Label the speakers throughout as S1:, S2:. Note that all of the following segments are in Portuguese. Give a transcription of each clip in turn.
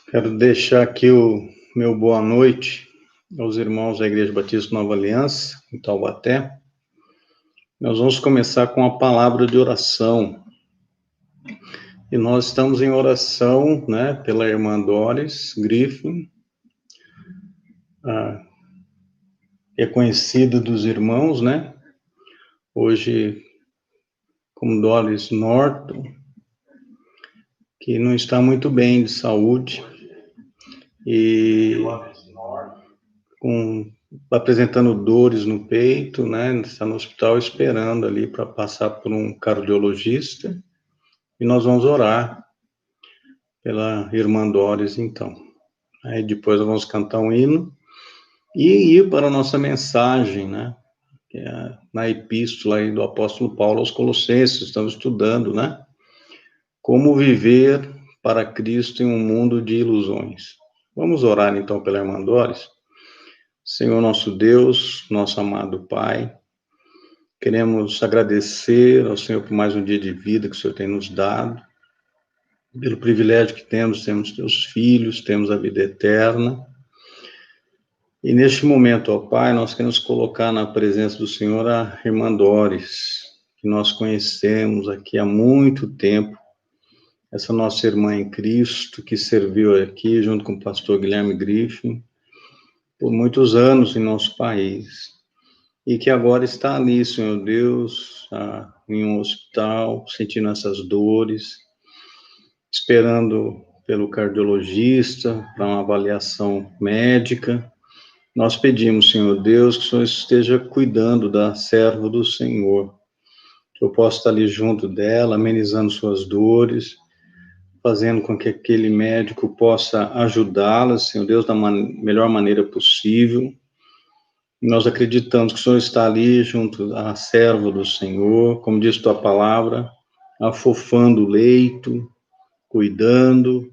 S1: Quero deixar aqui o meu boa noite aos irmãos da Igreja Batista Nova Aliança, em Taubaté. Nós vamos começar com a palavra de oração. E nós estamos em oração, pela irmã Doris Griffin, é conhecida dos irmãos, hoje como Doris Norton, que não está muito bem de saúde e apresentando dores no peito, está no hospital esperando ali para passar por um cardiologista, e nós vamos orar pela irmã Doris, então. Aí depois nós vamos cantar um hino e ir para a nossa mensagem, que é na epístola aí do apóstolo Paulo aos Colossenses. Estamos estudando, como viver para Cristo em um mundo de ilusões. Vamos orar então pela irmã Doris. Senhor nosso Deus, nosso amado Pai, queremos agradecer ao Senhor por mais um dia de vida que o Senhor tem nos dado, pelo privilégio que temos teus filhos, temos a vida eterna. E neste momento, ó Pai, nós queremos colocar na presença do Senhor a irmã Doris, que nós conhecemos aqui há muito tempo, essa nossa irmã em Cristo, que serviu aqui junto com o pastor Guilherme Griffin, por muitos anos em nosso país, e que agora está ali, Senhor Deus, em um hospital, sentindo essas dores, esperando pelo cardiologista para uma avaliação médica. Nós pedimos, Senhor Deus, que o Senhor esteja cuidando da serva do Senhor, que eu possa estar ali junto dela, amenizando suas dores, fazendo com que aquele médico possa ajudá-la, Senhor Deus, da melhor maneira possível. Nós acreditamos que o Senhor está ali junto à serva do Senhor, como diz tua palavra, afofando o leito, cuidando,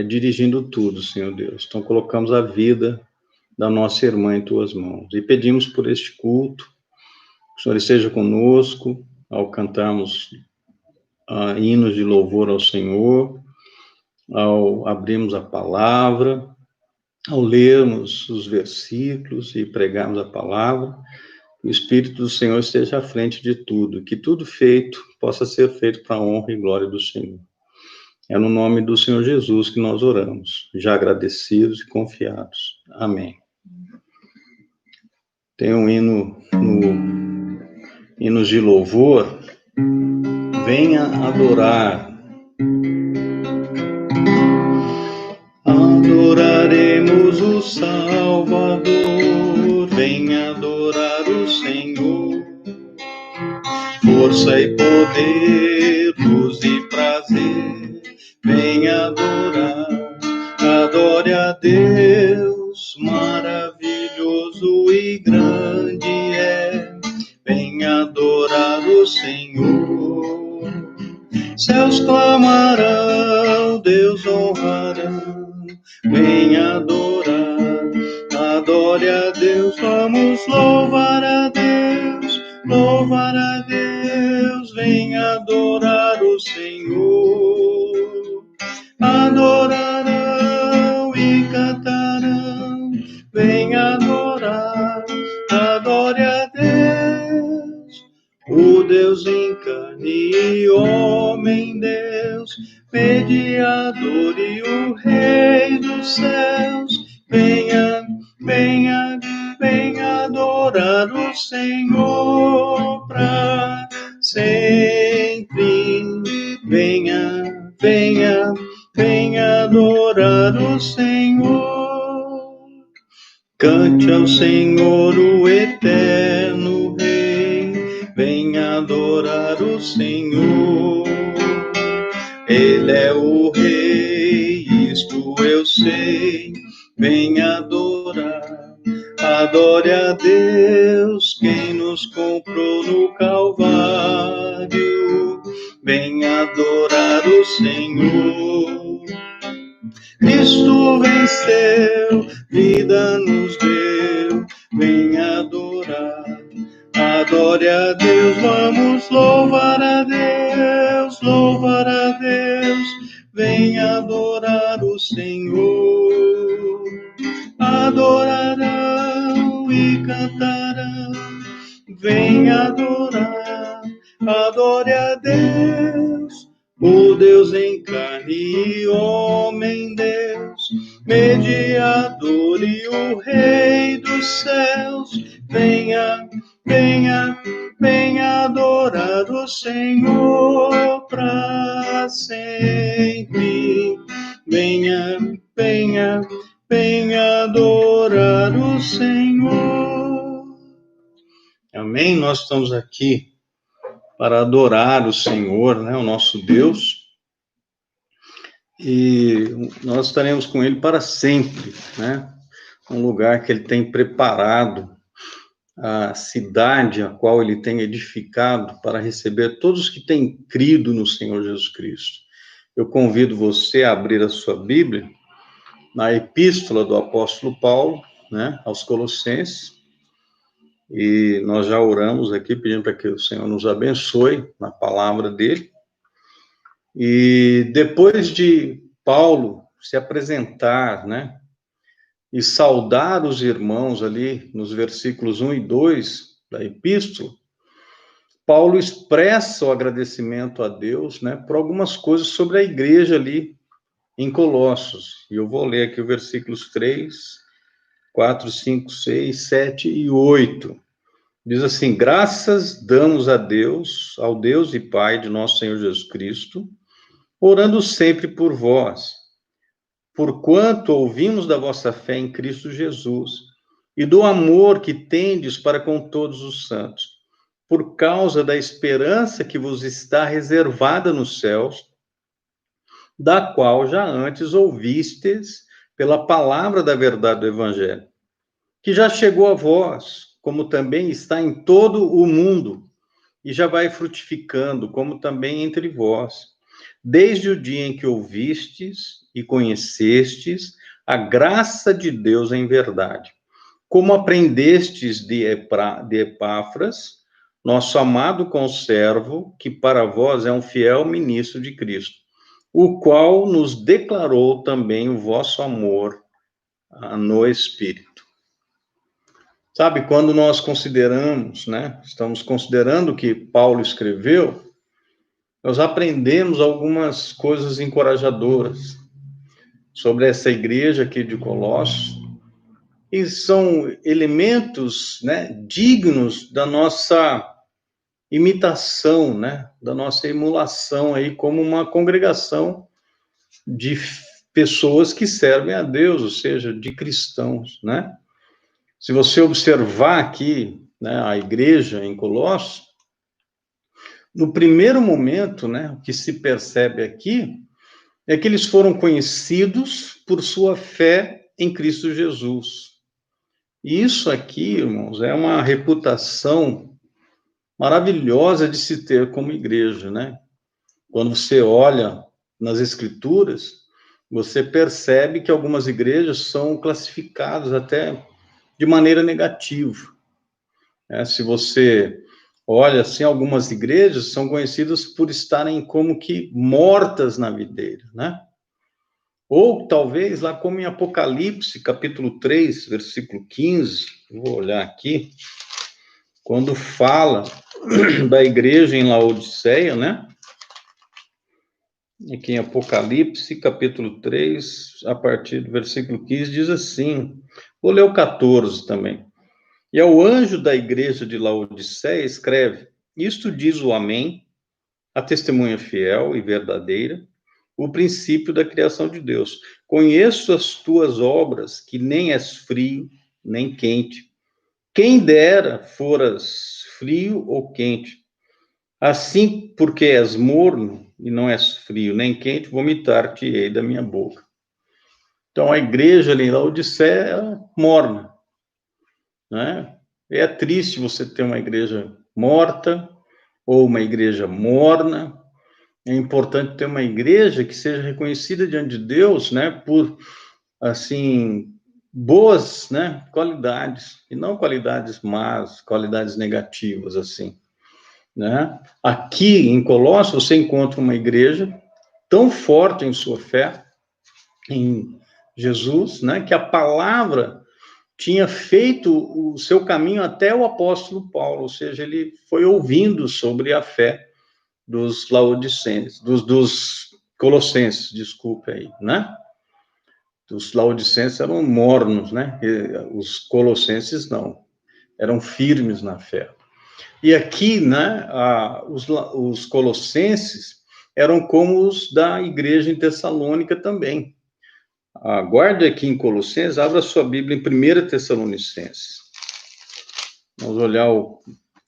S1: dirigindo tudo, Senhor Deus. Então colocamos a vida da nossa irmã em tuas mãos e pedimos por este culto, que o Senhor esteja conosco ao cantarmos hinos de louvor ao Senhor, ao abrirmos a palavra, ao lermos os versículos e pregarmos a palavra. O Espírito do Senhor esteja à frente de tudo, que tudo feito possa ser feito para a honra e glória do Senhor. É no nome do Senhor Jesus que nós oramos, já agradecidos e confiados. Amém. Tem um hino no Hinos de Louvor, venha adorar. Adoraremos o Salvador, venha adorar o Senhor. Força e poder, luz e prazer, venha adorar. Adore a Deus, maravilhoso e grande é, venha adorar o Senhor. Céus clamarão, Deus honrarão, venha adorar. Adore a Deus, vamos louvar a Deus, louvar a Deus, venha adorar o Senhor. Adorarão e cantarão, venha adorar, adore a Deus, o Deus em carne e homem, Deus, mediador e o Rei dos céus, venha, venha, venha adorar o Senhor pra sempre, venha, venha, venha adorar o Senhor. Cante ao Senhor o eterno Rei, venha adorar o Senhor. Ele é o Rei, isto eu sei, venha adorar. Adore a Deus, quem nos comprou no Calvário, venha adorar o Senhor. Cristo venceu, vida nos deu, venha adorar. Adore a Deus, vamos louvar a Deus. louvar a Deus, vem adorar o Senhor. Adorarão e cantarão, vem adorar, adore a Deus, o Deus em carne e homem, Deus, mediador e o Rei dos céus, venha, venha, venha adorar o Senhor para sempre, venha, venha, venha adorar o Senhor. Amém? Nós estamos aqui para adorar o Senhor, né, o nosso Deus, e nós estaremos com Ele para sempre, né, um lugar que Ele tem preparado, a cidade a qual Ele tem edificado para receber todos os que têm crido no Senhor Jesus Cristo. Eu convido você a abrir a sua Bíblia na epístola do apóstolo Paulo, né, aos Colossenses, e nós já oramos aqui, pedindo para que o Senhor nos abençoe na palavra dele. E depois de Paulo se apresentar, né, e saudar os irmãos ali nos versículos 1 e 2 da epístola, Paulo expressa o agradecimento a Deus, né, por algumas coisas sobre a igreja ali em Colossos. E eu vou ler aqui os versículos 3, 4, 5, 6, 7 e 8. Diz assim: graças damos a Deus, ao Deus e Pai de nosso Senhor Jesus Cristo, orando sempre por vós, porquanto ouvimos da vossa fé em Cristo Jesus e do amor que tendes para com todos os santos, por causa da esperança que vos está reservada nos céus, da qual já antes ouvistes pela palavra da verdade do Evangelho, que já chegou a vós, como também está em todo o mundo, e já vai frutificando, como também entre vós, desde o dia em que ouvistes e conhecestes a graça de Deus em verdade, como aprendestes de Epáfras, nosso amado conservo, que para vós é um fiel ministro de Cristo, o qual nos declarou também o vosso amor no Espírito. Sabe, quando nós consideramos, né, estamos considerando o que Paulo escreveu, nós aprendemos algumas coisas encorajadoras sobre essa igreja aqui de Colossos, e são elementos, né, dignos da nossa imitação, né, da nossa emulação aí como uma congregação de pessoas que servem a Deus, ou seja, de cristãos, né? Se você observar aqui, né, a igreja em Colossos, no primeiro momento, né, o que se percebe aqui é que eles foram conhecidos por sua fé em Cristo Jesus. E isso aqui, irmãos, é uma reputação maravilhosa de se ter como igreja, né? Quando você olha nas Escrituras, você percebe que algumas igrejas são classificadas até de maneira negativa. Se você olha, assim, algumas igrejas são conhecidas por estarem como que mortas na videira, né? Ou talvez lá como em Apocalipse, capítulo 3, versículo 15, vou olhar aqui, quando fala da igreja em Laodiceia, né? Aqui em Apocalipse, capítulo 3, a partir do versículo 15, diz assim, vou ler o 14 também. E ao anjo da igreja de Laodiceia escreve, isto diz o Amém, a testemunha fiel e verdadeira, o princípio da criação de Deus. Conheço as tuas obras, que nem és frio, nem quente. Quem dera foras frio ou quente. Assim, porque és morno e não és frio nem quente, vomitar-te-ei da minha boca. Então, a igreja ali em Laodiceia é morna, né? É triste você ter uma igreja morta ou uma igreja morna. É importante ter uma igreja que seja reconhecida diante de Deus, né, por, assim, boas, né, qualidades, e não qualidades más, qualidades negativas, assim. né? Aqui em Colossos você encontra uma igreja tão forte em sua fé em Jesus, né, que a palavra tinha feito o seu caminho até o apóstolo Paulo, ou seja, ele foi ouvindo sobre a fé dos laodicenses, dos colossenses, desculpe aí, né? Os laodicenses eram mornos, né? Os colossenses não, eram firmes na fé. E aqui, né, os colossenses eram como os da igreja em Tessalônica também. Guarde aqui em Colossenses, abra sua Bíblia em 1 Tessalonicenses. Vamos olhar o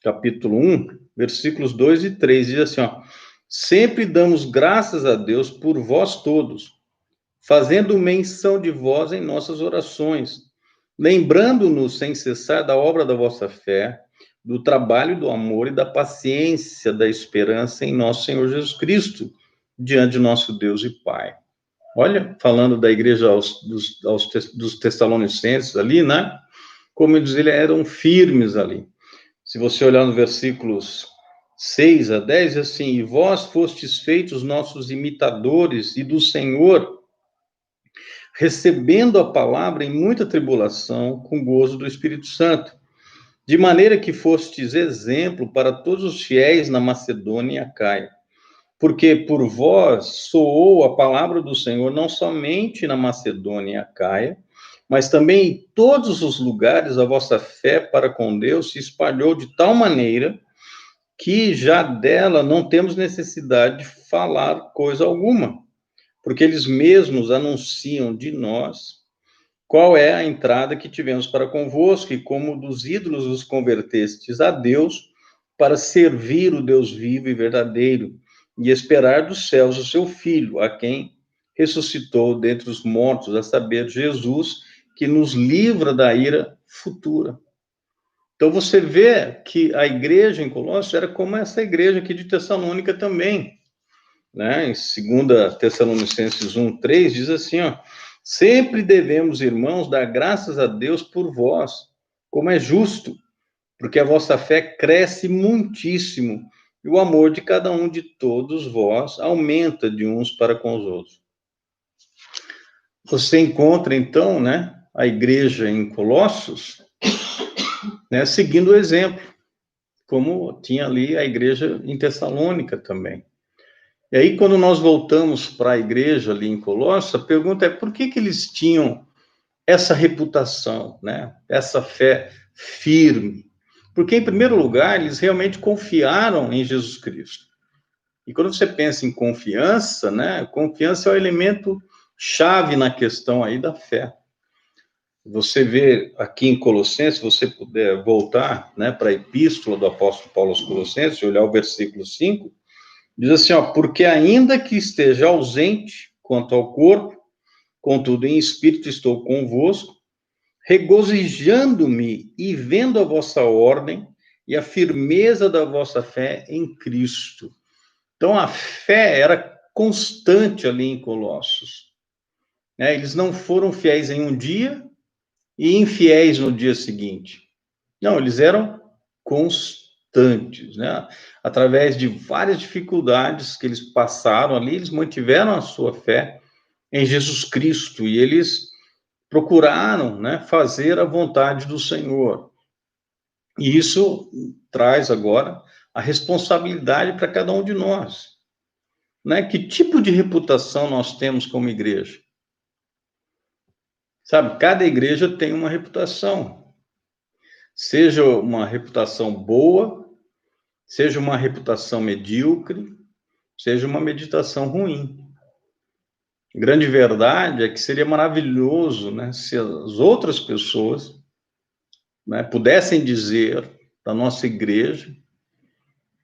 S1: capítulo 1, versículos 2 e 3, diz assim, ó, sempre damos graças a Deus por vós todos, fazendo menção de vós em nossas orações, lembrando-nos sem cessar da obra da vossa fé, do trabalho, do amor e da paciência, da esperança em nosso Senhor Jesus diante de nosso Deus e Pai. Olha, falando da igreja dos Tessalonicenses ali, né? Como eles eram firmes ali. Se você olhar no versículos 6 a 10, assim, e vós fostes feitos nossos imitadores e do Senhor, recebendo a palavra em muita tribulação, com gozo do Espírito Santo, de maneira que fostes exemplo para todos os fiéis na Macedônia e Acaia. Porque por vós soou a palavra do Senhor não somente na Macedônia e Acaia, mas também em todos os lugares a vossa fé para com Deus se espalhou de tal maneira que já dela não temos necessidade de falar coisa alguma, porque eles mesmos anunciam de nós qual é a entrada que tivemos para convosco e como dos ídolos os convertestes a Deus para servir o Deus vivo e verdadeiro e esperar dos céus o seu Filho, a quem ressuscitou dentre os mortos, a saber, Jesus, que nos livra da ira futura. Então você vê que a igreja em Colossos era como essa igreja aqui de Tessalônica também, né? Em 2 Tessalonicenses 1:3 diz assim, ó, sempre devemos, irmãos, dar graças a Deus por vós, como é justo, porque a vossa fé cresce muitíssimo, e o amor de cada um de todos vós aumenta de uns para com os outros. Você encontra, então, né, a igreja em Colossos, né, seguindo o exemplo, como tinha ali a igreja em Tessalônica também. E aí, quando nós voltamos para a igreja ali em Colossos, a pergunta é por que eles tinham essa reputação, né? Essa fé firme? Porque, em primeiro lugar, eles realmente confiaram em Jesus Cristo. E quando você pensa em confiança, né? Confiança é o elemento chave na questão aí da fé. Você vê aqui em Colossenses, se você puder voltar, né, para a epístola do apóstolo Paulo aos Colossenses, olhar o versículo 5, diz assim, ó, porque ainda que esteja ausente quanto ao corpo, contudo em espírito estou convosco, regozijando-me e vendo a vossa ordem e a firmeza da vossa fé em Cristo. Então a fé era constante ali em Colossos, né? Eles não foram fiéis em um dia e infiéis no dia seguinte. Não, eles eram constantes, né? Através de várias dificuldades que eles passaram ali, eles mantiveram a sua fé em Jesus Cristo e eles procuraram, né, fazer a vontade do Senhor. E isso traz agora a responsabilidade para cada um de nós, né? Que tipo de reputação nós temos como igreja? Sabe, cada igreja tem uma reputação. Seja uma reputação boa, seja uma reputação medíocre, seja uma meditação ruim. A grande verdade é que seria maravilhoso, né, se as outras pessoas, né, pudessem dizer da nossa igreja,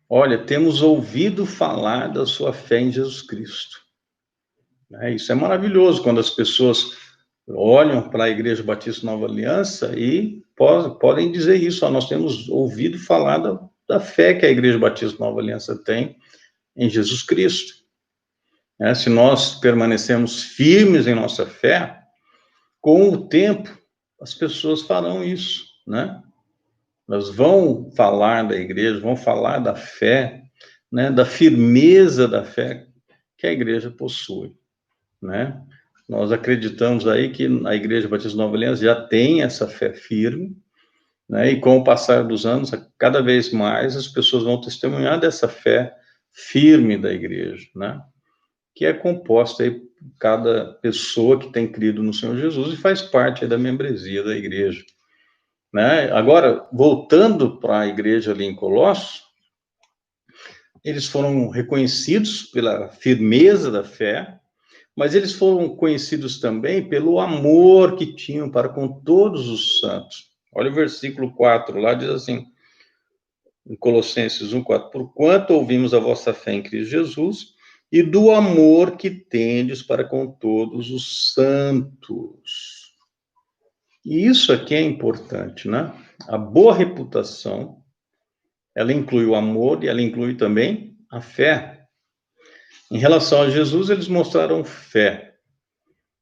S1: olha, temos ouvido falar da sua fé em Jesus Cristo. Isso é maravilhoso, quando as pessoas olham para a Igreja Batista Nova Aliança e podem dizer isso, ó, nós temos ouvido falar da fé que a Igreja Batista Nova Aliança tem em Jesus Cristo. Se nós permanecemos firmes em nossa fé, com o tempo, as pessoas farão isso, né? Elas vão falar da igreja, vão falar da fé, né, da firmeza da fé que a igreja possui, né? Nós acreditamos aí que a Igreja Batista Nova Aliança já tem essa fé firme, né? E com o passar dos anos, cada vez mais as pessoas vão testemunhar dessa fé firme da igreja, né? Que é composta aí por cada pessoa que tem crido no Senhor Jesus e faz parte da membresia da igreja, né? Agora, voltando para a igreja ali em Colossos, eles foram reconhecidos pela firmeza da fé, mas eles foram conhecidos também pelo amor que tinham para com todos os santos. Olha o versículo 4, lá diz assim, em Colossenses 1:4, porquanto ouvimos a vossa fé em Cristo Jesus e do amor que tendes para com todos os santos. E isso aqui é importante, né? A boa reputação, ela inclui o amor e ela inclui também a fé. Em relação a Jesus, eles mostraram fé.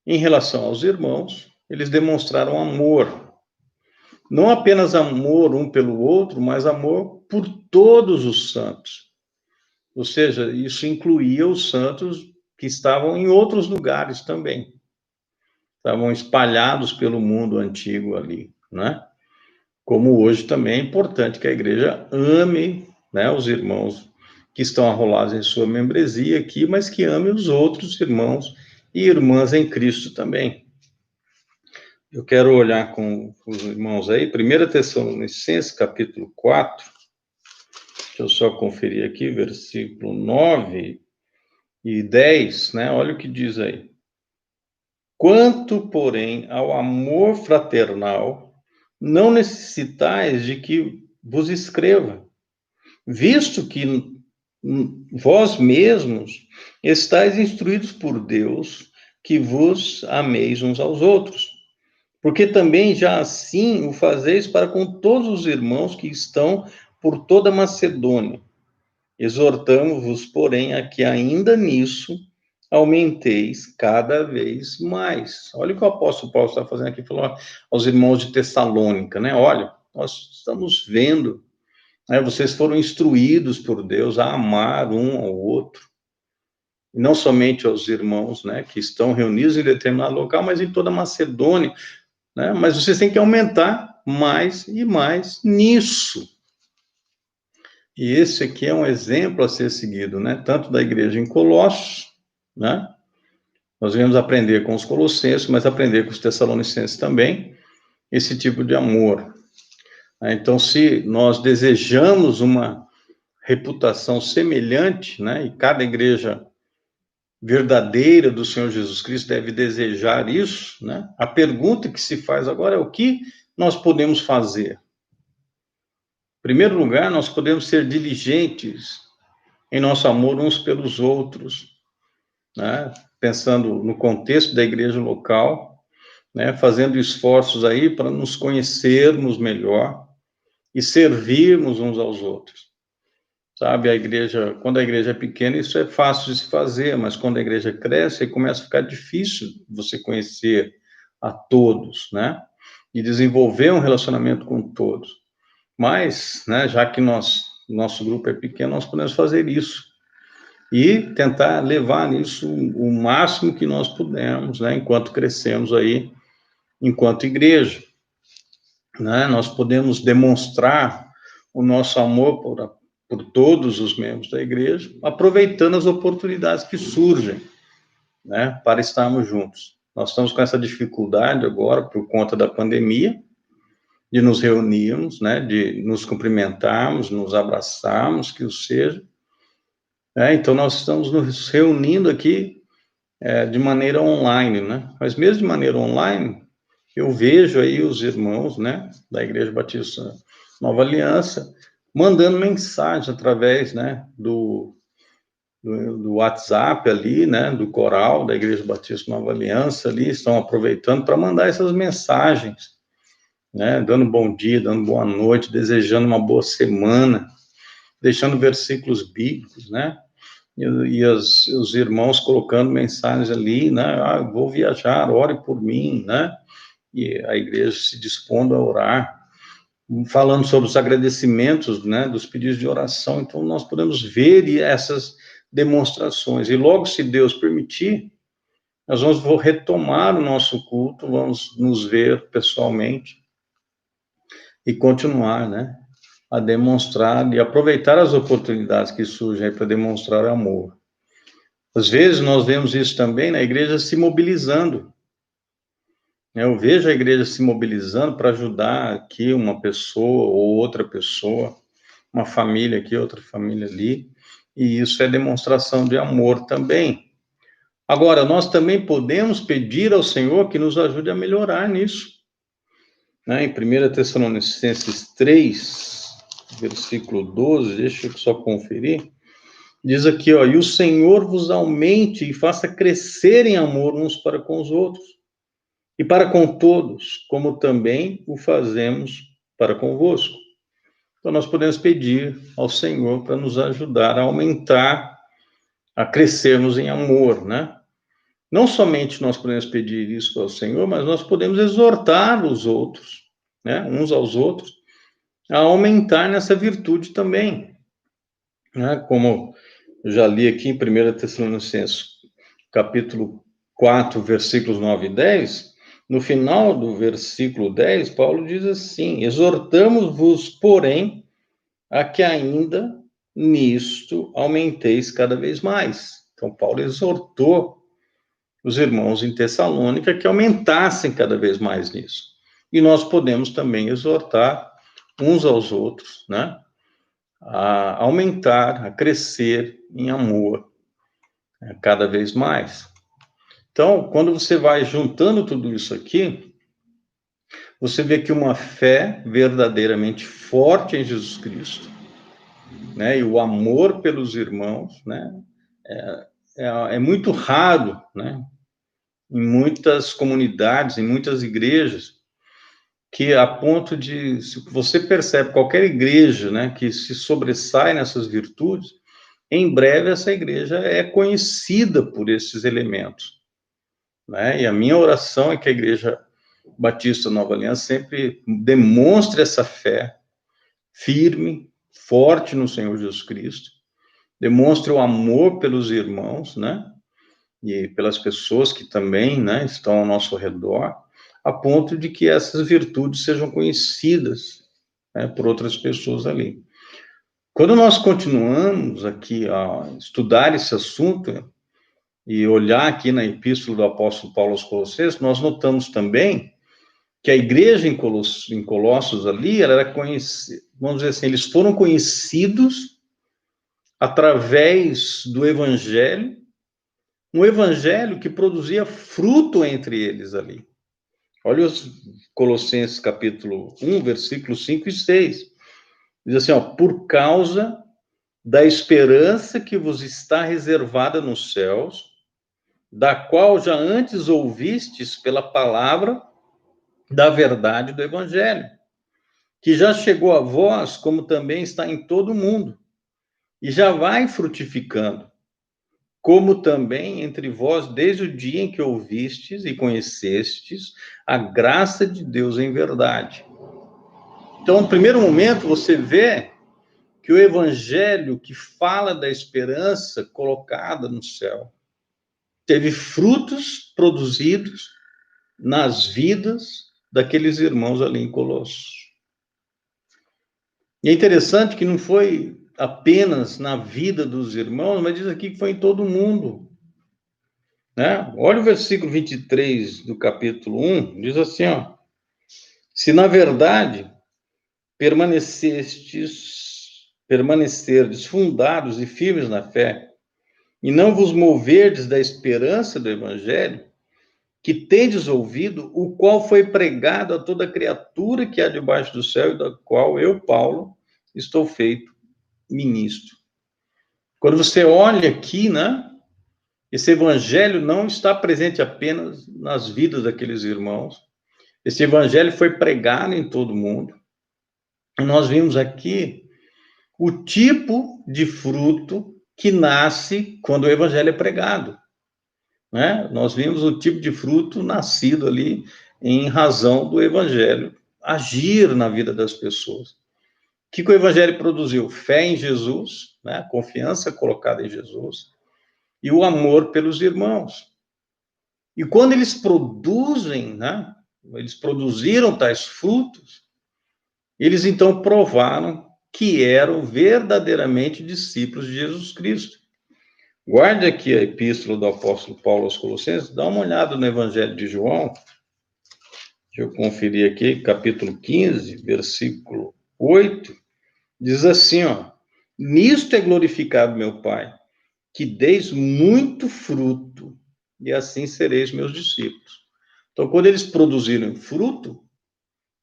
S1: Em relação aos irmãos, eles demonstraram amor. Não apenas amor um pelo outro, mas amor por todos os santos. Ou seja, isso incluía os santos que estavam em outros lugares também. Estavam espalhados pelo mundo antigo ali, né? Como hoje também é importante que a igreja ame, né, os irmãos que estão arrolados em sua membresia aqui, mas que ame os outros irmãos e irmãs em Cristo também. Eu quero olhar com os irmãos aí, 1 Tessalonicenses, capítulo 4, deixa eu só conferir aqui, versículo 9 e 10, né? Olha o que diz aí. Quanto, porém, ao amor fraternal, não necessitais de que vos escreva, visto que vós mesmos estáis instruídos por Deus, que vos ameis uns aos outros. Porque também já assim o fazeis para com todos os irmãos que estão por toda a Macedônia. Exortamo-vos, porém, a que ainda nisso aumenteis cada vez mais. Olha o que o apóstolo Paulo está fazendo aqui, falou aos irmãos de Tessalônica, né? Olha, nós estamos vendo, né? Vocês foram instruídos por Deus a amar um ao outro, e não somente aos irmãos, né, que estão reunidos em determinado local, mas em toda a Macedônia, né? Mas vocês têm que aumentar mais e mais nisso. E esse aqui é um exemplo a ser seguido, né? Tanto da igreja em Colossos, né? Nós viemos aprender com os colossenses, mas aprender com os tessalonicenses também, esse tipo de amor. Então, se nós desejamos uma reputação semelhante, né? E cada igreja verdadeira do Senhor Jesus Cristo deve desejar isso, né? A pergunta que se faz agora é o que nós podemos fazer? Em primeiro lugar, nós podemos ser diligentes em nosso amor uns pelos outros, né? Pensando no contexto da igreja local, né? Fazendo esforços aí para nos conhecermos melhor e servirmos uns aos outros. Sabe, a igreja, quando a igreja é pequena, isso é fácil de se fazer, mas quando a igreja cresce, aí começa a ficar difícil você conhecer a todos, né? E desenvolver um relacionamento com todos. Mas, né, já que nosso grupo é pequeno, nós podemos fazer isso. E tentar levar nisso o máximo que nós pudermos, né, enquanto crescemos aí, enquanto igreja. Né? Nós podemos demonstrar o nosso amor por todos os membros da igreja, aproveitando as oportunidades que surgem, né, para estarmos juntos. Nós estamos com essa dificuldade agora, por conta da pandemia, de nos reunirmos, né, de nos cumprimentarmos, nos abraçarmos, que o seja. Então, nós estamos nos reunindo aqui de maneira online, né? Mas mesmo de maneira online, eu vejo aí os irmãos, né, da Igreja Batista Nova Aliança, mandando mensagem através, né, do WhatsApp ali, né, do coral da Igreja Batista Nova Aliança ali, estão aproveitando para mandar essas mensagens, né, dando bom dia, dando boa noite, desejando uma boa semana, deixando versículos bíblicos, né, e os irmãos colocando mensagens ali, né, vou viajar, ore por mim, né, e a igreja se dispondo a orar. falando sobre os agradecimentos, né, dos pedidos de oração. Então, nós podemos ver essas demonstrações. E logo, se Deus permitir, nós vamos retomar o nosso culto, vamos nos ver pessoalmente e continuar, né, a demonstrar e aproveitar as oportunidades que surgem para demonstrar amor. Às vezes, nós vemos isso também na igreja se mobilizando. Eu vejo a igreja se mobilizando para ajudar aqui uma pessoa ou outra pessoa, uma família aqui, outra família ali, e isso é demonstração de amor também. Agora, nós também podemos pedir ao Senhor que nos ajude a melhorar nisso. Né? Em 1 Tessalonicenses 3, versículo 12, deixa eu só conferir, diz aqui, ó, e o Senhor vos aumente e faça crescer em amor uns para com os outros, e para com todos, como também o fazemos para convosco. Então, nós podemos pedir ao Senhor para nos ajudar a aumentar, a crescermos em amor, né? Não somente nós podemos pedir isso ao Senhor, mas nós podemos exortar os outros, né? Uns aos outros, a aumentar nessa virtude também, né? Como eu já li aqui em 1 Tessalonicenses, capítulo 4, versículos 9 e 10, no final do versículo 10, Paulo diz assim, exortamos-vos, porém, a que ainda nisto aumenteis cada vez mais. Então, Paulo exortou os irmãos em Tessalônica que aumentassem cada vez mais nisso. E nós podemos também exortar uns aos outros, né, a aumentar, a crescer em amor, né, cada vez mais. Então, quando você vai juntando tudo isso aqui, você vê que uma fé verdadeiramente forte em Jesus Cristo, né, e o amor pelos irmãos, né, é muito raro, né, em muitas comunidades, em muitas igrejas, que a ponto de, se você percebe qualquer igreja, né, que se sobressai nessas virtudes, em breve essa igreja é conhecida por esses elementos, né, e a minha oração é que a Igreja Batista Nova Aliança sempre demonstre essa fé firme, forte no Senhor Jesus Cristo, demonstre o amor pelos irmãos, né, e pelas pessoas que também, né, estão ao nosso redor, a ponto de que essas virtudes sejam conhecidas, né, por outras pessoas ali. Quando nós continuamos aqui a estudar esse assunto e olhar aqui na epístola do apóstolo Paulo aos Colossenses, nós notamos também que a igreja em Colossos ali, ela era conhecida, vamos dizer assim, eles foram conhecidos através do evangelho, um evangelho que produzia fruto entre eles ali. Olha os Colossenses capítulo 1, versículos 5 e 6. Diz assim, ó, por causa da esperança que vos está reservada nos céus, da qual já antes ouvistes pela palavra da verdade do evangelho, que já chegou a vós, como também está em todo o mundo, e já vai frutificando, como também entre vós, desde o dia em que ouvistes e conhecestes a graça de Deus em verdade. Então, no primeiro momento, você vê que o evangelho que fala da esperança colocada no céu teve frutos produzidos nas vidas daqueles irmãos ali em Colossos. E é interessante que não foi apenas na vida dos irmãos, mas diz aqui que foi em todo o mundo. Né? Olha o versículo 23 do capítulo 1, diz assim, ó, se na verdade permanecerdes fundados e firmes na fé, e não vos moverdes da esperança do evangelho, que tendes ouvido, o qual foi pregado a toda criatura que há debaixo do céu, e da qual eu, Paulo, estou feito ministro. Quando você olha aqui, né, esse evangelho não está presente apenas nas vidas daqueles irmãos. Esse evangelho foi pregado em todo o mundo. E nós vimos aqui o tipo de fruto que nasce quando o evangelho é pregado. Né? Nós vimos o tipo de fruto nascido ali em razão do evangelho agir na vida das pessoas. O que o Evangelho produziu? Fé em Jesus, né? A confiança colocada em Jesus, e o amor pelos irmãos. E quando eles produzem, né? Eles produziram tais frutos, eles então provaram que eram verdadeiramente discípulos de Jesus Cristo. Guarde aqui a epístola do apóstolo Paulo aos Colossenses, dá uma olhada no Evangelho de João. Deixa eu conferir aqui, capítulo 15, versículo 8, diz assim, ó: nisto é glorificado meu Pai, que deis muito fruto, e assim sereis meus discípulos. Então, quando eles produziram fruto,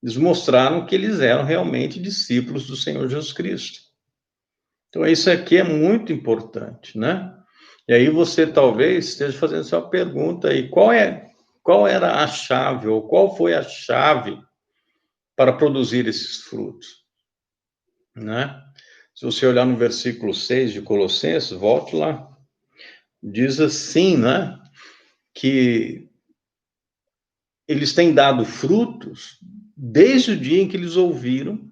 S1: eles mostraram que eles eram realmente discípulos do Senhor Jesus Cristo. Então, isso aqui é muito importante, né? E aí você talvez esteja fazendo sua pergunta aí, qual era a chave, ou qual foi a chave para produzir esses frutos, né? Se você olhar no versículo 6 de Colossenses, volte lá, diz assim, né? Que eles têm dado frutos desde o dia em que eles ouviram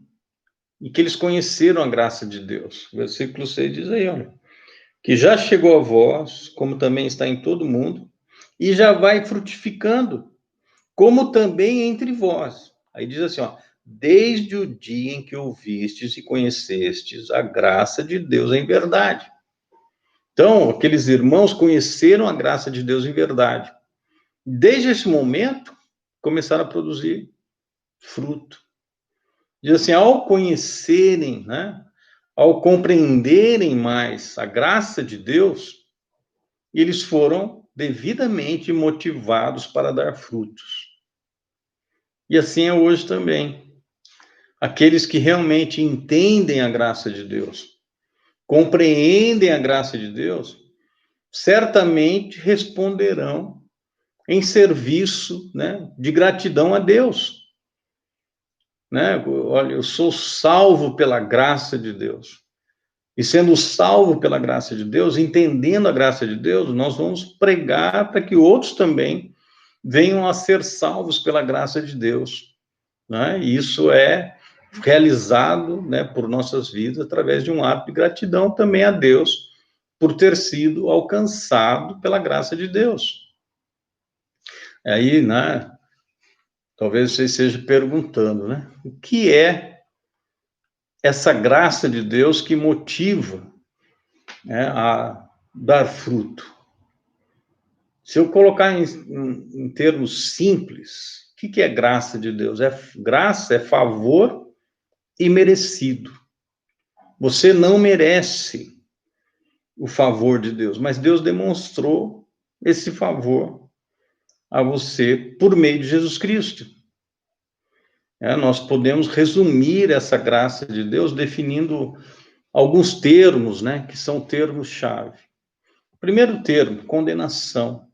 S1: e que eles conheceram a graça de Deus. O versículo 6 diz aí, olha, que já chegou a vós, como também está em todo mundo, e já vai frutificando, como também entre vós. Aí diz assim, ó, desde o dia em que ouvistes e conhecestes a graça de Deus em verdade. Então, aqueles irmãos conheceram a graça de Deus em verdade. Desde esse momento, começaram a produzir fruto. Diz assim, ao conhecerem, né, ao compreenderem mais a graça de Deus, eles foram devidamente motivados para dar frutos. E assim é hoje também. Aqueles que realmente entendem a graça de Deus, compreendem a graça de Deus, certamente responderão em serviço, né, de gratidão a Deus. Né? Olha, eu sou salvo pela graça de Deus. E sendo salvo pela graça de Deus, entendendo a graça de Deus, nós vamos pregar para que outros também venham a ser salvos pela graça de Deus. Né? E isso é realizado, né, por nossas vidas através de um ato de gratidão também a Deus por ter sido alcançado pela graça de Deus. Aí, né, talvez você esteja perguntando, né, o que é essa graça de Deus que motiva, né, a dar fruto? Se eu colocar em termos simples, o que é graça de Deus? Graça é favor imerecido. Você não merece o favor de Deus, mas Deus demonstrou esse favor a você por meio de Jesus Cristo. Nós podemos resumir essa graça de Deus definindo alguns termos, né, que são termos-chave. Primeiro termo, condenação.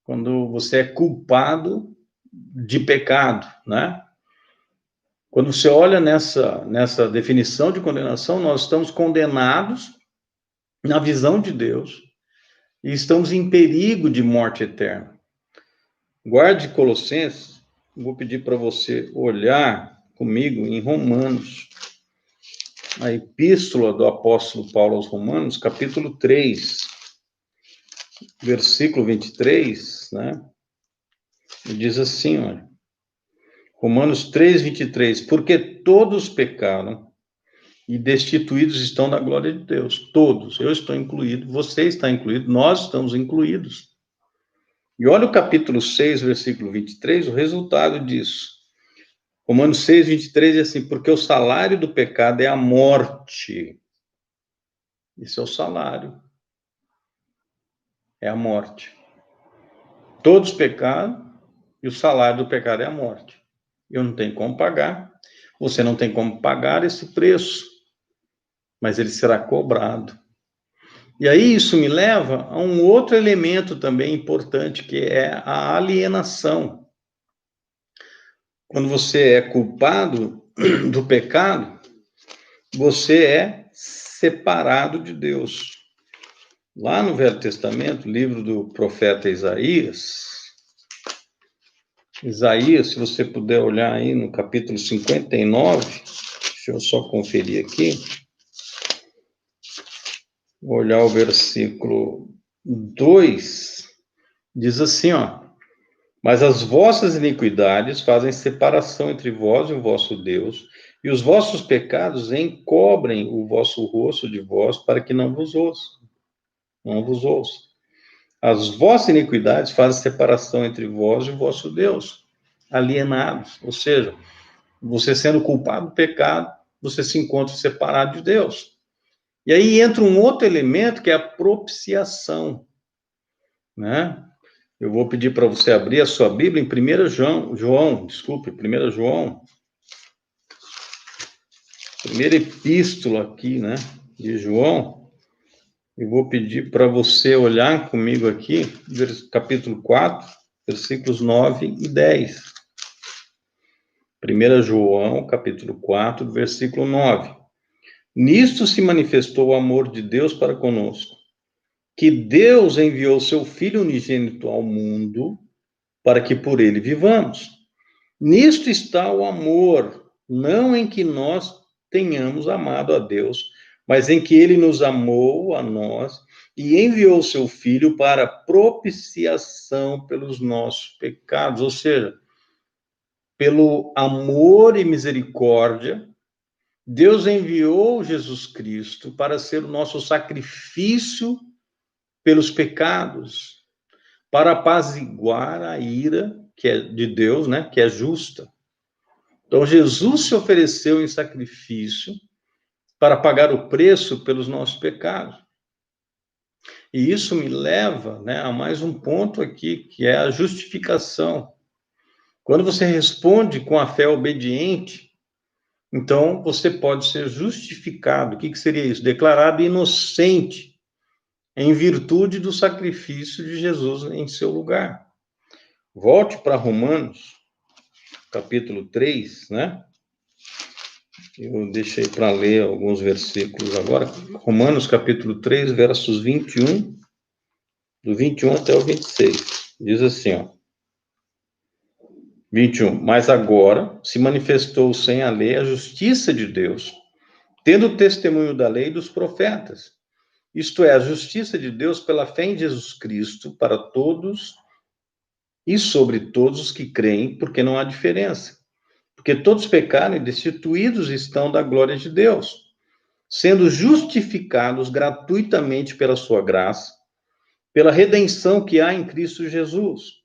S1: Quando você é culpado de pecado, né? Quando você olha nessa definição de condenação, nós estamos condenados na visão de Deus e estamos em perigo de morte eterna. Guarde Colossenses, vou pedir para você olhar comigo em Romanos, a epístola do apóstolo Paulo aos Romanos, capítulo 3, versículo 23, né? Diz assim, olha, Romanos 3, 23, porque todos pecaram e destituídos estão da glória de Deus. Todos, eu estou incluído, você está incluído, nós estamos incluídos. E olha o capítulo 6, versículo 23, o resultado disso. Romanos 6, 23 diz assim, porque o salário do pecado é a morte. Esse é o salário. É a morte. Todos pecaram e o salário do pecado é a morte. Eu não tenho como pagar, você não tem como pagar esse preço, mas ele será cobrado. E aí isso me leva a um outro elemento também importante, que é a alienação. Quando você é culpado do pecado, você é separado de Deus. Lá no Velho Testamento, livro do profeta Isaías, Isaías, se você puder olhar aí no capítulo 59, deixa eu só conferir aqui. Vou olhar o versículo 2, diz assim, ó: mas as vossas iniquidades fazem separação entre vós e o vosso Deus, e os vossos pecados encobrem o vosso rosto de vós, para que não vos ouça. Não vos ouça. As vossas iniquidades fazem separação entre vós e o vosso Deus, alienados. Ou seja, você sendo culpado do pecado, você se encontra separado de Deus. E aí entra um outro elemento, que é a propiciação, né? Eu vou pedir para você abrir a sua Bíblia em 1 João, primeira epístola aqui, né, de João. Eu vou pedir para você olhar comigo aqui, capítulo 4, versículos 9 e 10. 1 João, capítulo 4, versículo 9. Nisto se manifestou o amor de Deus para conosco, que Deus enviou seu Filho unigênito ao mundo, para que por ele vivamos. Nisto está o amor, não em que nós tenhamos amado a Deus, mas em que ele nos amou a nós e enviou seu Filho para propiciação pelos nossos pecados. Ou seja, pelo amor e misericórdia, Deus enviou Jesus Cristo para ser o nosso sacrifício pelos pecados, para apaziguar a ira que é de Deus, né, que é justa. Então, Jesus se ofereceu em sacrifício para pagar o preço pelos nossos pecados. E isso me leva, né, a mais um ponto aqui, que é a justificação. Quando você responde com a fé obediente, então você pode ser justificado. O que seria isso? Declarado inocente, em virtude do sacrifício de Jesus em seu lugar. Volte para Romanos, capítulo 3, né? Eu deixei para ler alguns versículos agora. Romanos, capítulo 3, versos 21, do 21 até o 26. Diz assim, ó. 21. Mas agora se manifestou sem a lei a justiça de Deus, tendo o testemunho da lei e dos profetas. Isto é, a justiça de Deus pela fé em Jesus Cristo para todos e sobre todos os que creem, porque não há diferença. Porque todos pecaram e destituídos estão da glória de Deus, sendo justificados gratuitamente pela sua graça, pela redenção que há em Cristo Jesus,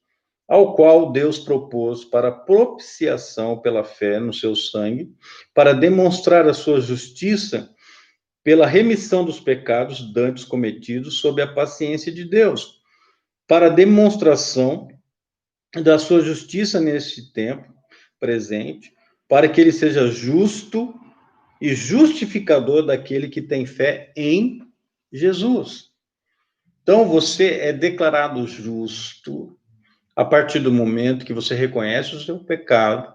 S1: ao qual Deus propôs para propiciação pela fé no seu sangue, para demonstrar a sua justiça pela remissão dos pecados dantes cometidos sob a paciência de Deus, para demonstração da sua justiça neste tempo presente, para que ele seja justo e justificador daquele que tem fé em Jesus. Então, você é declarado justo a partir do momento que você reconhece o seu pecado,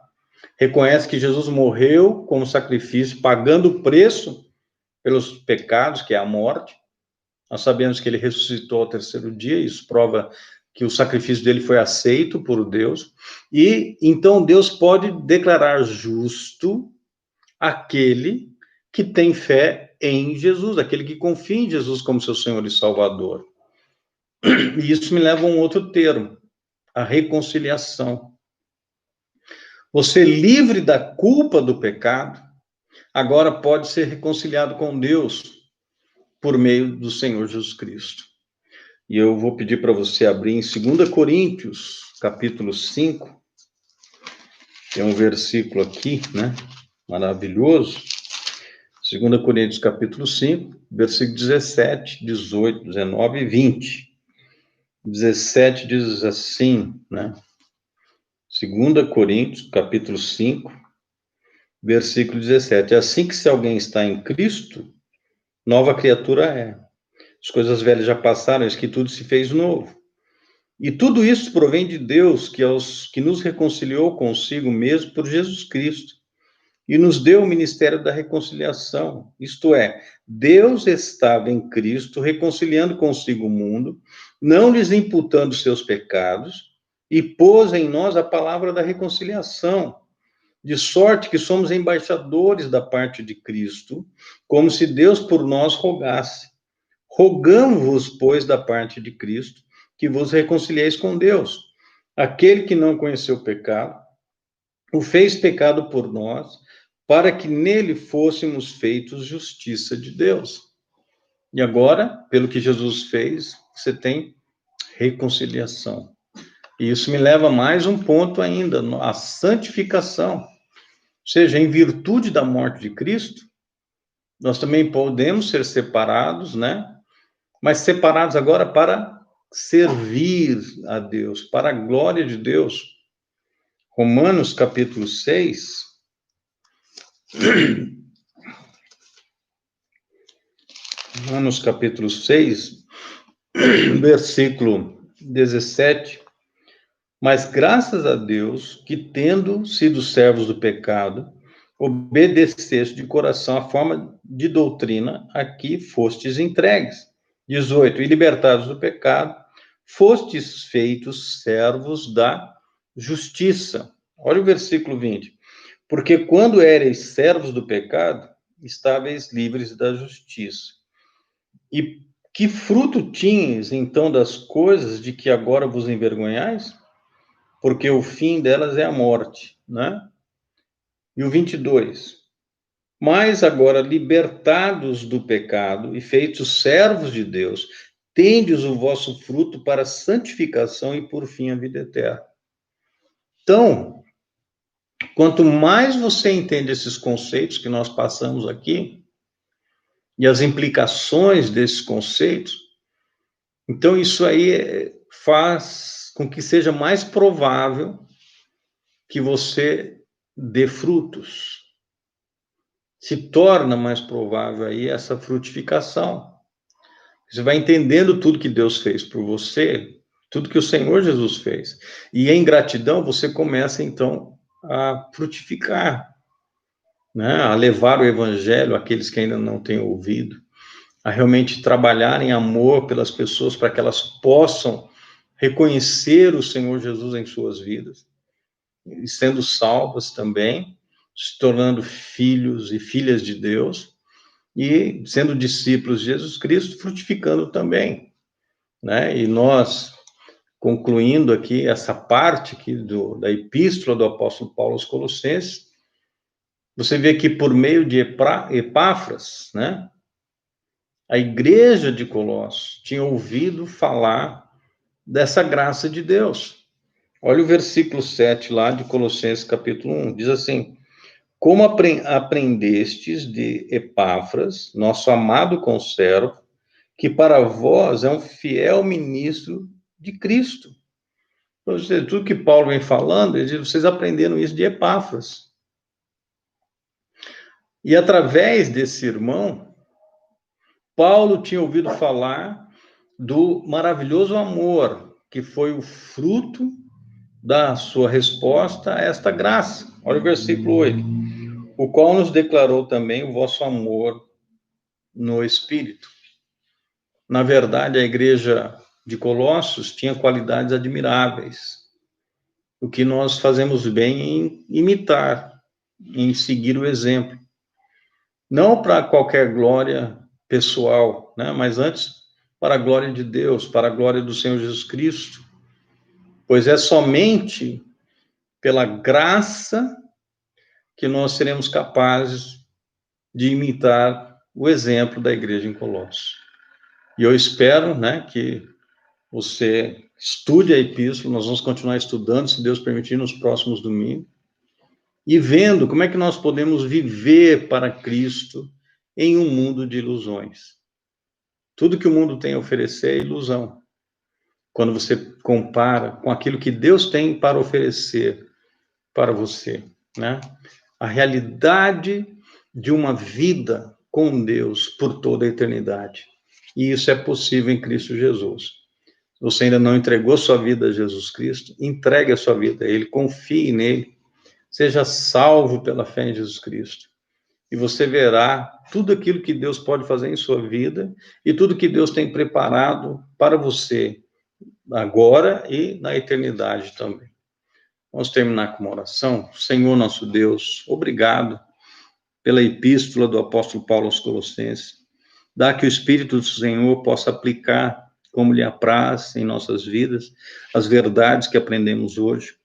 S1: reconhece que Jesus morreu como sacrifício, pagando o preço pelos pecados, que é a morte. Nós sabemos que ele ressuscitou ao terceiro dia, isso prova que o sacrifício dele foi aceito por Deus, e então Deus pode declarar justo aquele que tem fé em Jesus, aquele que confia em Jesus como seu Senhor e Salvador. E isso me leva a um outro termo, a reconciliação. Você, livre da culpa do pecado, agora pode ser reconciliado com Deus por meio do Senhor Jesus Cristo. E eu vou pedir para você abrir em 2 Coríntios, capítulo 5, tem um versículo aqui, né, maravilhoso. 2 Coríntios, capítulo 5, versículo 17, 18, 19 e 20. 17 diz assim, né? 2 Coríntios, capítulo 5, versículo 17. Assim que se alguém está em Cristo, nova criatura é. As coisas velhas já passaram, eis que tudo se fez novo. E tudo isso provém de Deus, que nos reconciliou consigo mesmo por Jesus Cristo, e nos deu o ministério da reconciliação. Isto é, Deus estava em Cristo reconciliando consigo o mundo, não lhes imputando seus pecados, e pôs em nós a palavra da reconciliação, de sorte que somos embaixadores da parte de Cristo, como se Deus por nós rogasse. Rogamos-vos, pois, da parte de Cristo, que vos reconcilieis com Deus. Aquele que não conheceu o pecado, o fez pecado por nós, para que nele fôssemos feitos justiça de Deus. E agora, pelo que Jesus fez, você tem reconciliação. E isso me leva a mais um ponto ainda, a santificação. Ou seja, em virtude da morte de Cristo, nós também podemos ser separados, né? Mas separados agora para servir a Deus, para a glória de Deus. Romanos capítulo 6. Romanos capítulo 6, versículo 17. Mas graças a Deus que, tendo sido servos do pecado, obedeceste de coração a forma de doutrina a que fostes entregues. 18. E libertados do pecado, fostes feitos servos da justiça. Olha o versículo 20. Porque quando éreis servos do pecado, estáveis livres da justiça. E que fruto tinhas, então, das coisas de que agora vos envergonhais? Porque o fim delas é a morte, né? E o 22. Mas agora, libertados do pecado e feitos servos de Deus, tendes o vosso fruto para a santificação e, por fim, a vida eterna. Então, quanto mais você entende esses conceitos que nós passamos aqui, e as implicações desses conceitos, então isso aí faz com que seja mais provável que você dê frutos. Se torna mais provável aí essa frutificação. Você vai entendendo tudo que Deus fez por você, tudo que o Senhor Jesus fez. E em gratidão você começa então a frutificar, né? A levar o evangelho àqueles que ainda não têm ouvido, a realmente trabalhar em amor pelas pessoas para que elas possam reconhecer o Senhor Jesus em suas vidas, e sendo salvas também, se tornando filhos e filhas de Deus, e sendo discípulos de Jesus Cristo, frutificando também, né? E nós, concluindo aqui essa parte aqui da epístola do apóstolo Paulo aos Colossenses, você vê que por meio de Epáfras, né? A igreja de Colossos tinha ouvido falar dessa graça de Deus. Olha o versículo 7 lá de Colossenses capítulo 1, diz assim: como aprendestes de Epáfras, nosso amado conservo, que para vós é um fiel ministro de Cristo. Ou seja, tudo que Paulo vem falando, ele diz, vocês aprenderam isso de Epáfras. E através desse irmão, Paulo tinha ouvido falar do maravilhoso amor, que foi o fruto da sua resposta a esta graça. Olha o versículo 8. O qual nos declarou também o vosso amor no Espírito. Na verdade, a igreja de Colossos tinha qualidades admiráveis, o que nós fazemos bem em imitar, em seguir o exemplo. Não para qualquer glória pessoal, né? Mas antes para a glória de Deus, para a glória do Senhor Jesus Cristo, pois é somente pela graça que nós seremos capazes de imitar o exemplo da igreja em Colossos. E eu espero, né, que você estude a epístola, nós vamos continuar estudando, se Deus permitir, nos próximos domingos, e vendo como é que nós podemos viver para Cristo em um mundo de ilusões. Tudo que o mundo tem a oferecer é ilusão, quando você compara com aquilo que Deus tem para oferecer para você, né? A realidade de uma vida com Deus por toda a eternidade. E isso é possível em Cristo Jesus. Se você ainda não entregou sua vida a Jesus Cristo, entregue a sua vida a Ele, confie nele, seja salvo pela fé em Jesus Cristo. E você verá tudo aquilo que Deus pode fazer em sua vida e tudo que Deus tem preparado para você agora e na eternidade também. Vamos terminar com uma oração. Senhor nosso Deus, obrigado pela epístola do apóstolo Paulo aos Colossenses. Dá que o Espírito do Senhor possa aplicar como lhe apraz em nossas vidas as verdades que aprendemos hoje.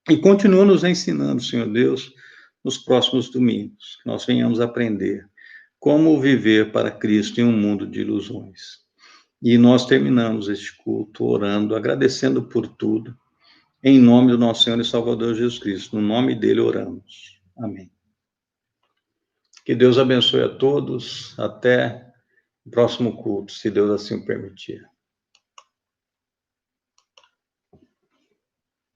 S1: E continua nos ensinando, Senhor Deus, nos próximos domingos, que nós venhamos aprender como viver para Cristo em um mundo de ilusões. E nós terminamos este culto orando, agradecendo por tudo, em nome do nosso Senhor e Salvador Jesus Cristo. No nome dele oramos. Amém. Que Deus abençoe a todos. Até o próximo culto, se Deus assim o permitir.